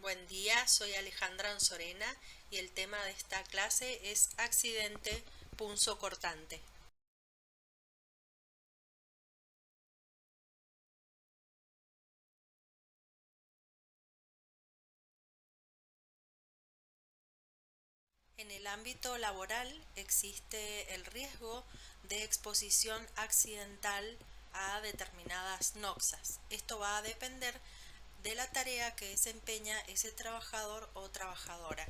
Buen día, soy Alejandra Anzorena y el tema de esta clase es accidente punzocortante. En el ámbito laboral existe el riesgo de exposición accidental a determinadas noxas. Esto va a depender de la tarea que desempeña ese trabajador o trabajadora.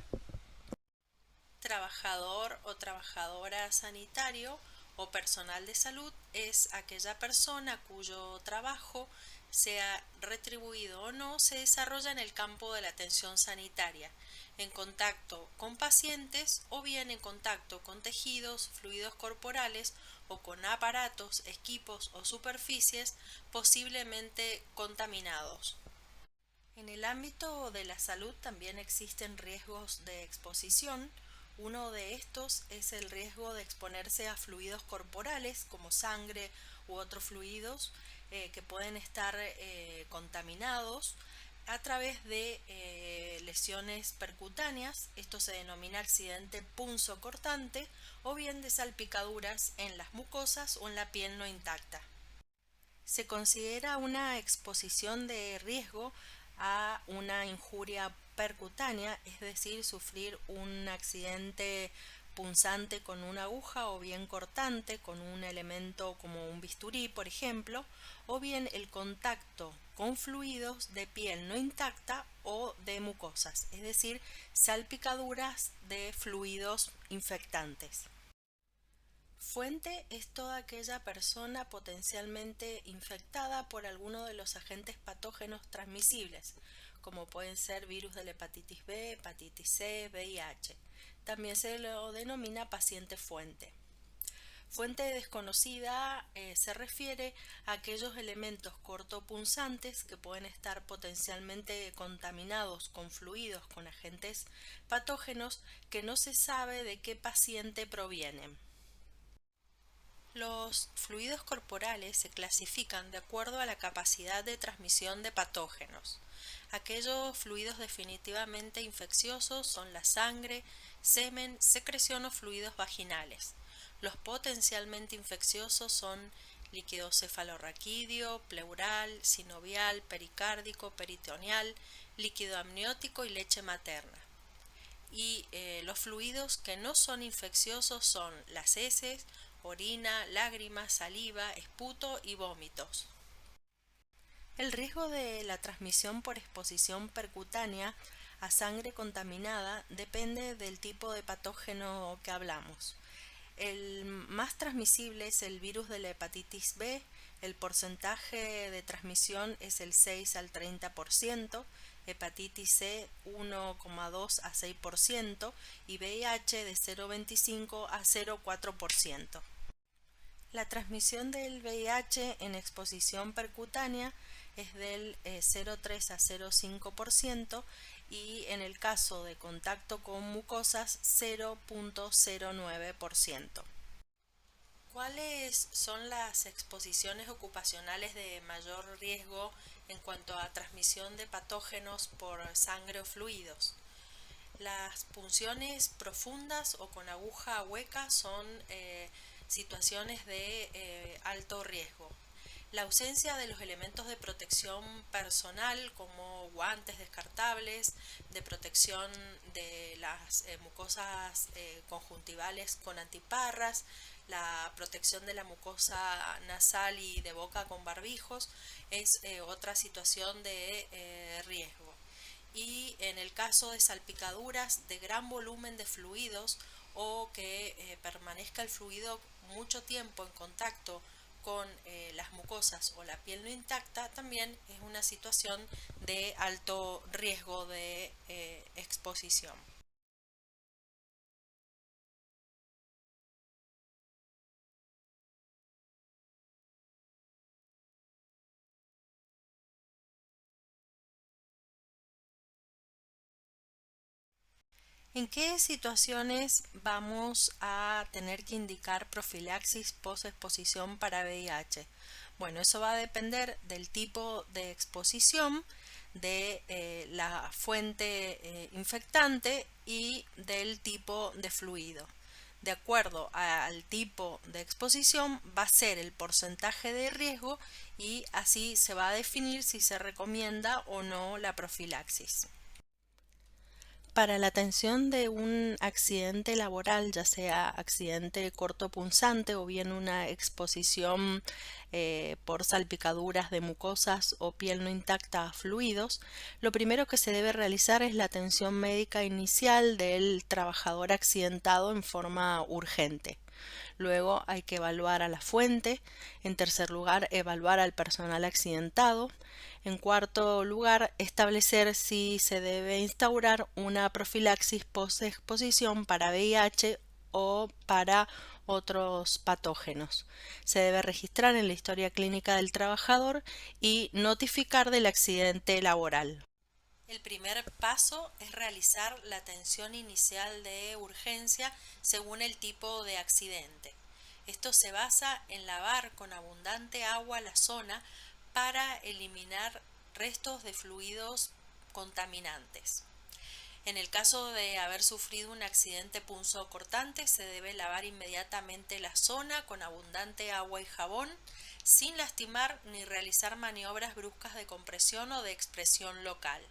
Trabajador o trabajadora sanitario o personal de salud es aquella persona cuyo trabajo, sea retribuido o no, se desarrolla en el campo de la atención sanitaria, en contacto con pacientes o bien en contacto con tejidos, fluidos corporales o con aparatos, equipos o superficies posiblemente contaminados. En el ámbito de la salud también existen riesgos de exposición. Uno de estos es el riesgo de exponerse a fluidos corporales como sangre u otros fluidos que pueden estar contaminados a través de lesiones percutáneas. Esto se denomina accidente punzocortante, o bien de salpicaduras en las mucosas o en la piel no intacta. Se considera una exposición de riesgo a una injuria percutánea, es decir, sufrir un accidente punzante con una aguja o bien cortante con un elemento como un bisturí, por ejemplo, o bien el contacto con fluidos de piel no intacta o de mucosas, es decir, salpicaduras de fluidos infectantes. Fuente es toda aquella persona potencialmente infectada por alguno de los agentes patógenos transmisibles, como pueden ser virus de la hepatitis B, hepatitis C, VIH. También se lo denomina paciente fuente. Fuente desconocida se refiere a aquellos elementos cortopunzantes que pueden estar potencialmente contaminados con fluidos con agentes patógenos que no se sabe de qué paciente provienen. Los fluidos corporales se clasifican de acuerdo a la capacidad de transmisión de patógenos. Aquellos fluidos definitivamente infecciosos son la sangre, semen, secreción o fluidos vaginales. Los potencialmente infecciosos son líquido cefalorraquídeo, pleural, sinovial, pericárdico, peritoneal, líquido amniótico y leche materna. Y los fluidos que no son infecciosos son las heces, orina, lágrimas, saliva, esputo y vómitos. El riesgo de la transmisión por exposición percutánea a sangre contaminada depende del tipo de patógeno que hablamos. El más transmisible es el virus de la hepatitis B. El porcentaje de transmisión es el 6 al 30%, hepatitis C 1,2 a 6% y VIH de 0,25 a 0,4%. La transmisión del VIH en exposición percutánea es del 0,3 a 0,5% y en el caso de contacto con mucosas 0,09%. ¿Cuáles son las exposiciones ocupacionales de mayor riesgo en cuanto a transmisión de patógenos por sangre o fluidos? Las punciones profundas o con aguja hueca son situaciones de alto riesgo. La ausencia de los elementos de protección personal como guantes descartables, de protección de las mucosas conjuntivales con antiparras, la protección de la mucosa nasal y de boca con barbijos es otra situación de riesgo. Y en el caso de salpicaduras de gran volumen de fluidos o que permanezca el fluido mucho tiempo en contacto con las mucosas o la piel no intacta, también es una situación de alto riesgo de exposición. ¿En qué situaciones vamos a tener que indicar profilaxis post-exposición para VIH? Bueno, eso va a depender del tipo de exposición, de la fuente infectante y del tipo de fluido. De acuerdo al tipo de exposición va a ser el porcentaje de riesgo y así se va a definir si se recomienda o no la profilaxis. Para la atención de un accidente laboral, ya sea accidente cortopunzante o bien una exposición por salpicaduras de mucosas o piel no intacta a fluidos, lo primero que se debe realizar es la atención médica inicial del trabajador accidentado en forma urgente. Luego hay que evaluar a la fuente. En tercer lugar, evaluar al personal accidentado. En cuarto lugar, establecer si se debe instaurar una profilaxis post-exposición para VIH o para otros patógenos. Se debe registrar en la historia clínica del trabajador y notificar del accidente laboral. El primer paso es realizar la atención inicial de urgencia según el tipo de accidente. Esto se basa en lavar con abundante agua la zona para eliminar restos de fluidos contaminantes. En el caso de haber sufrido un accidente punzocortante, se debe lavar inmediatamente la zona con abundante agua y jabón, sin lastimar ni realizar maniobras bruscas de compresión o de expresión local.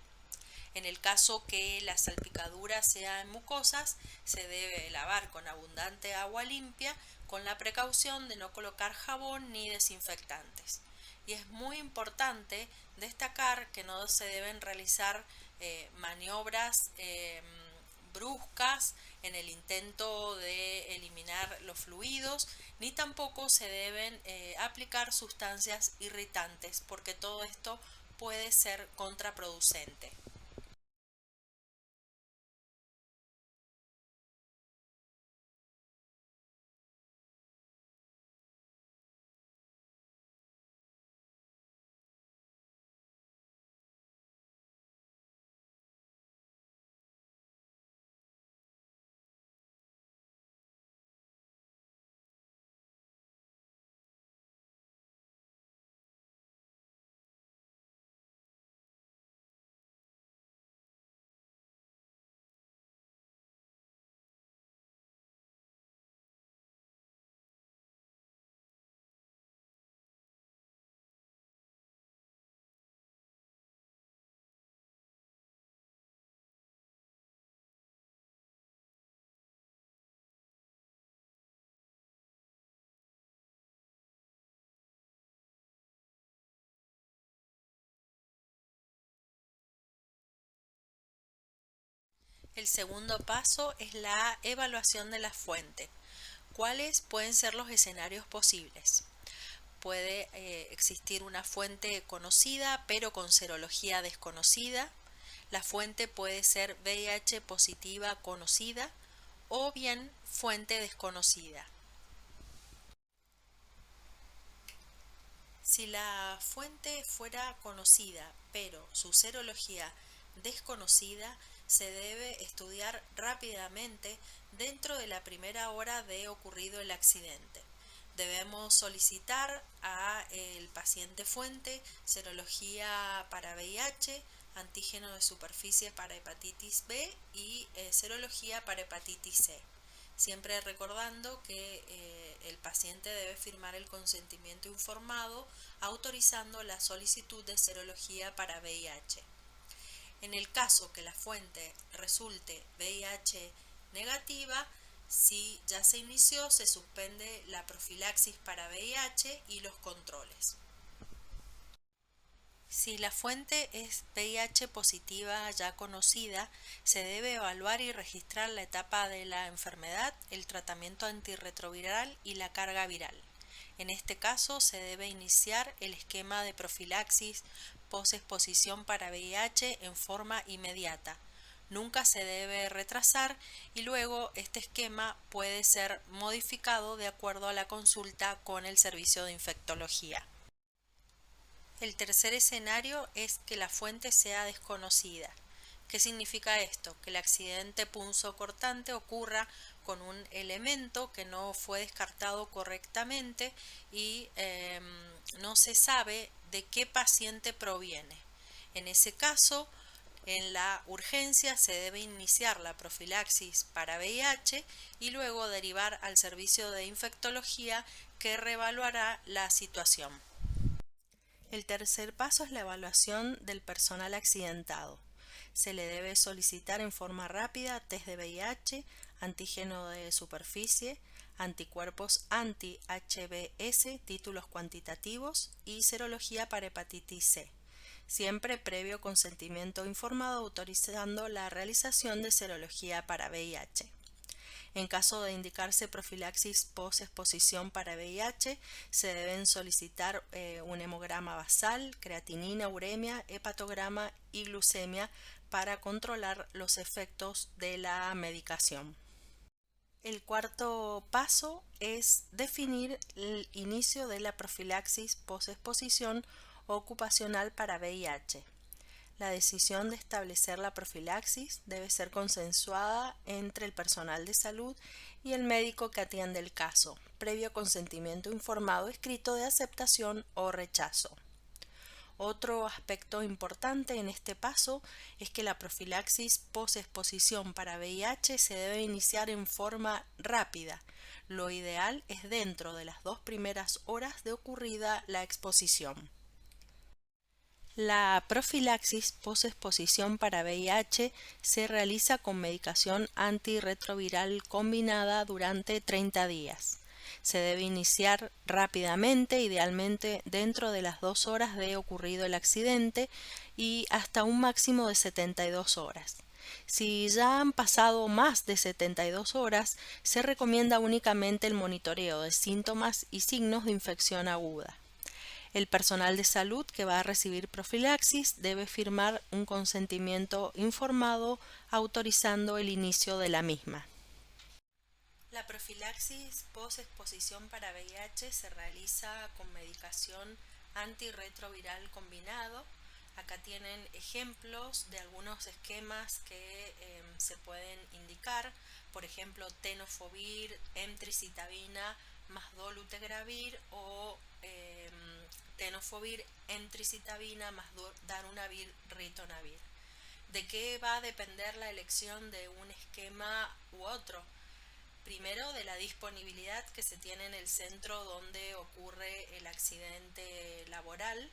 En el caso que las salpicaduras sean mucosas, se debe lavar con abundante agua limpia, con la precaución de no colocar jabón ni desinfectantes. Y es muy importante destacar que no se deben realizar maniobras bruscas en el intento de eliminar los fluidos, ni tampoco se deben aplicar sustancias irritantes, porque todo esto puede ser contraproducente. El segundo paso es la evaluación de la fuente. ¿Cuáles pueden ser los escenarios posibles? Puede existir una fuente conocida pero con serología desconocida. La fuente puede ser VIH positiva conocida o bien fuente desconocida. Si la fuente fuera conocida pero su serología desconocida, se debe estudiar rápidamente dentro de la primera hora de ocurrido el accidente. Debemos solicitar a el paciente fuente serología para VIH, antígeno de superficie para hepatitis B y serología para hepatitis C. Siempre recordando que el paciente debe firmar el consentimiento informado autorizando la solicitud de serología para VIH. En el caso que la fuente resulte VIH negativa, si ya se inició, se suspende la profilaxis para VIH y los controles. Si la fuente es VIH positiva ya conocida, se debe evaluar y registrar la etapa de la enfermedad, el tratamiento antirretroviral y la carga viral. En este caso se debe iniciar el esquema de profilaxis post-exposición para VIH en forma inmediata. Nunca se debe retrasar y luego este esquema puede ser modificado de acuerdo a la consulta con el servicio de infectología. El tercer escenario es que la fuente sea desconocida. ¿Qué significa esto? Que el accidente punzocortante ocurra con un elemento que no fue descartado correctamente y no se sabe de qué paciente proviene. En ese caso, en la urgencia se debe iniciar la profilaxis para VIH y luego derivar al servicio de infectología que reevaluará la situación. El tercer paso es la evaluación del personal accidentado. Se le debe solicitar en forma rápida test de VIH, antígeno de superficie, anticuerpos anti-HBs, títulos cuantitativos y serología para hepatitis C, siempre previo consentimiento informado autorizando la realización de serología para VIH. En caso de indicarse profilaxis post-exposición para VIH, se deben solicitar un hemograma basal, creatinina, uremia, hepatograma y glucemia para controlar los efectos de la medicación. El cuarto paso es definir el inicio de la profilaxis post-exposición ocupacional para VIH. La decisión de establecer la profilaxis debe ser consensuada entre el personal de salud y el médico que atiende el caso, previo consentimiento informado escrito de aceptación o rechazo. Otro aspecto importante en este paso es que la profilaxis post-exposición para VIH se debe iniciar en forma rápida. Lo ideal es dentro de las 2 primeras horas de ocurrida la exposición. La profilaxis post-exposición para VIH se realiza con medicación antirretroviral combinada durante 30 días. Se debe iniciar rápidamente, idealmente dentro de las 2 horas de ocurrido el accidente y hasta un máximo de 72 horas. Si ya han pasado más de 72 horas, se recomienda únicamente el monitoreo de síntomas y signos de infección aguda. El personal de salud que va a recibir profilaxis debe firmar un consentimiento informado autorizando el inicio de la misma. La profilaxis post-exposición para VIH se realiza con medicación antirretroviral combinado. Acá tienen ejemplos de algunos esquemas que se pueden indicar, por ejemplo, tenofovir, emtricitabina más dolutegravir o tenofovir, emtricitabina más darunavir, ritonavir. ¿De qué va a depender la elección de un esquema u otro? Primero, de la disponibilidad que se tiene en el centro donde ocurre el accidente laboral.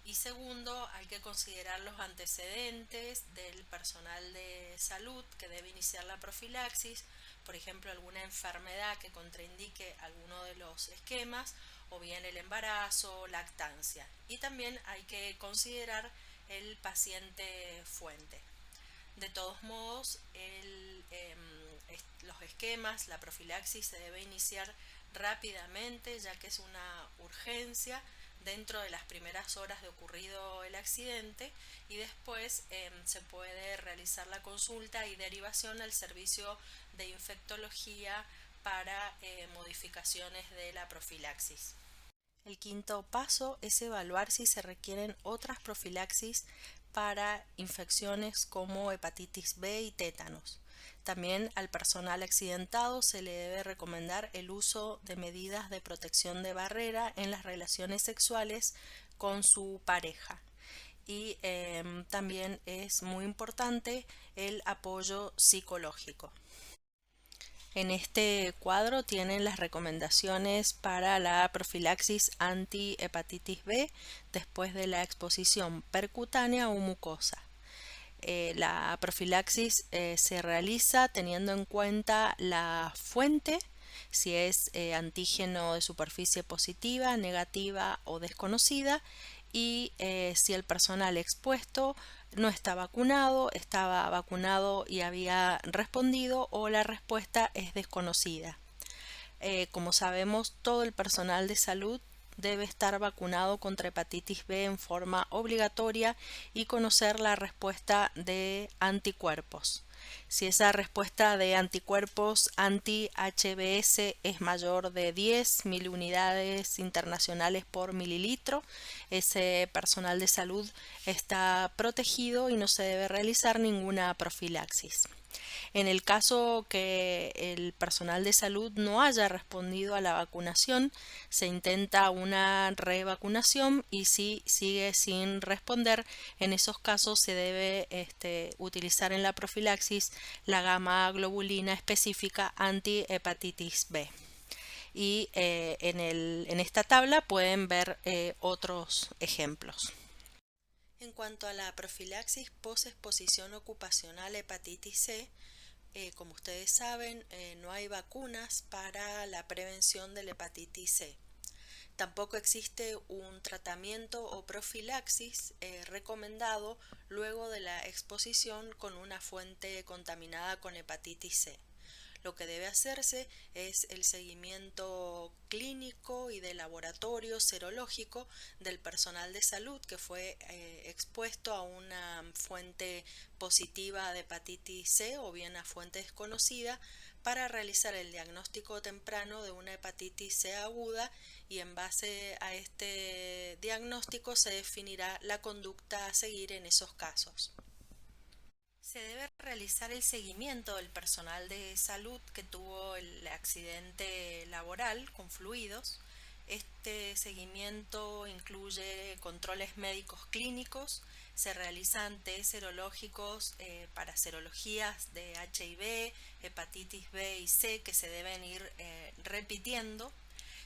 Y segundo, hay que considerar los antecedentes del personal de salud que debe iniciar la profilaxis, por ejemplo, alguna enfermedad que contraindique alguno de los esquemas, o bien el embarazo, lactancia. Y también hay que considerar el paciente fuente. De todos modos, los esquemas, la profilaxis se debe iniciar rápidamente, ya que es una urgencia dentro de las primeras horas de ocurrido el accidente, y después se puede realizar la consulta y derivación al servicio de infectología para modificaciones de la profilaxis. El quinto paso es evaluar si se requieren otras profilaxis para infecciones como hepatitis B y tétanos. También al personal accidentado se le debe recomendar el uso de medidas de protección de barrera en las relaciones sexuales con su pareja. Y también es muy importante el apoyo psicológico. En este cuadro tienen las recomendaciones para la profilaxis anti-hepatitis B después de la exposición percutánea o mucosa. La profilaxis se realiza teniendo en cuenta la fuente, si es antígeno de superficie positiva, negativa o desconocida, y si el personal expuesto no está vacunado, estaba vacunado y había respondido, o la respuesta es desconocida. Como sabemos, todo el personal de salud debe estar vacunado contra hepatitis B en forma obligatoria y conocer la respuesta de anticuerpos. Si esa respuesta de anticuerpos anti-HBs es mayor de 10.000 unidades internacionales por mililitro, ese personal de salud está protegido y no se debe realizar ninguna profilaxis. En el caso que el personal de salud no haya respondido a la vacunación, se intenta una revacunación y si sigue sin responder, en esos casos se debe utilizar en la profilaxis la gamma globulina específica anti-hepatitis B. Y en esta tabla pueden ver otros ejemplos. En cuanto a la profilaxis post-exposición ocupacional hepatitis C, como ustedes saben, no hay vacunas para la prevención de la hepatitis C. Tampoco existe un tratamiento o profilaxis recomendado luego de la exposición con una fuente contaminada con hepatitis C. Lo que debe hacerse es el seguimiento clínico y de laboratorio serológico del personal de salud que fue expuesto a una fuente positiva de hepatitis C o bien a fuente desconocida para realizar el diagnóstico temprano de una hepatitis C aguda y en base a este diagnóstico se definirá la conducta a seguir en esos casos. Se debe realizar el seguimiento del personal de salud que tuvo el accidente laboral con fluidos. Este seguimiento incluye controles médicos clínicos, se realizan test serológicos para serologías de HIV, hepatitis B y C que se deben ir repitiendo.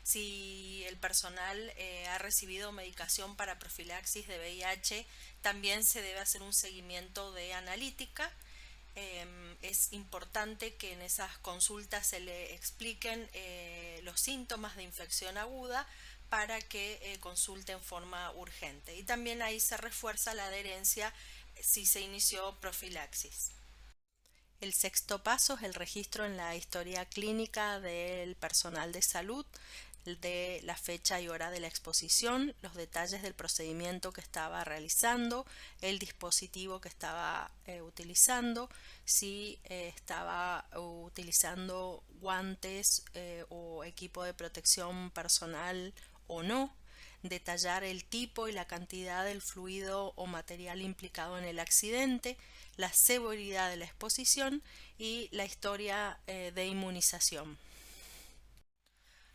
Si el personal ha recibido medicación para profilaxis de VIH, también se debe hacer un seguimiento de analítica. Es importante que en esas consultas se le expliquen los síntomas de infección aguda para que consulte en forma urgente. Y también ahí se refuerza la adherencia si se inició profilaxis. El sexto paso es el registro en la historia clínica del personal de salud de la fecha y hora de la exposición, los detalles del procedimiento que estaba realizando, el dispositivo que estaba utilizando, si estaba utilizando guantes o equipo de protección personal o no, detallar el tipo y la cantidad del fluido o material implicado en el accidente, la severidad de la exposición y la historia de inmunización.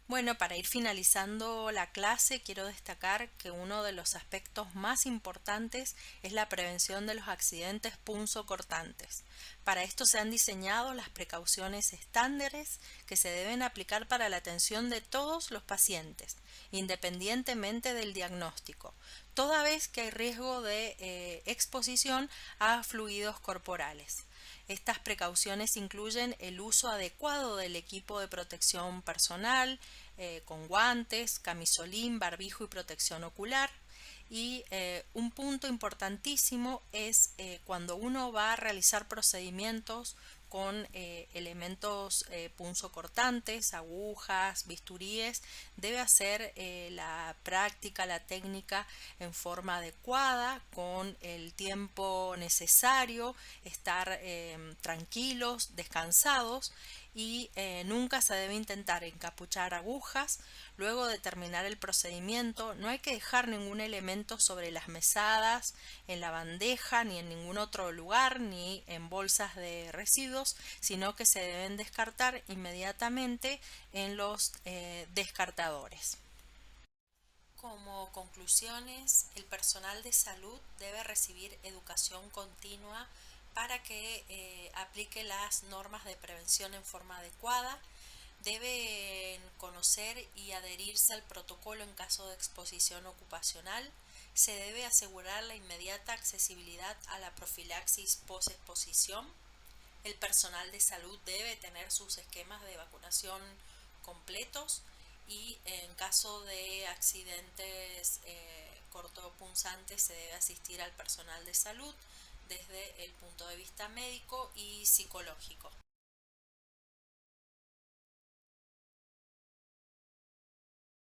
Bueno, para ir finalizando la clase, quiero destacar que uno de los aspectos más importantes es la prevención de los accidentes punzocortantes. Para esto se han diseñado las precauciones estándares que se deben aplicar para la atención de todos los pacientes, independientemente del diagnóstico, toda vez que hay riesgo de exposición a fluidos corporales. Estas precauciones incluyen el uso adecuado del equipo de protección personal, con guantes, camisolín, barbijo y protección ocular. Y un punto importantísimo es cuando uno va a realizar procedimientos con elementos punzocortantes, agujas, bisturíes, debe hacer la práctica, la técnica en forma adecuada, con el tiempo necesario, estar tranquilos, descansados y nunca se debe intentar encapuchar agujas. Luego de terminar el procedimiento, no hay que dejar ningún elemento sobre las mesadas, en la bandeja, ni en ningún otro lugar, ni en bolsas de residuos, sino que se deben descartar inmediatamente en los descartadores. Como conclusiones, el personal de salud debe recibir educación continua para que aplique las normas de prevención en forma adecuada. Deben conocer y adherirse al protocolo en caso de exposición ocupacional. Se debe asegurar la inmediata accesibilidad a la profilaxis post-exposición. El personal de salud debe tener sus esquemas de vacunación completos y en caso de accidentes cortopunzantes se debe asistir al personal de salud desde el punto de vista médico y psicológico.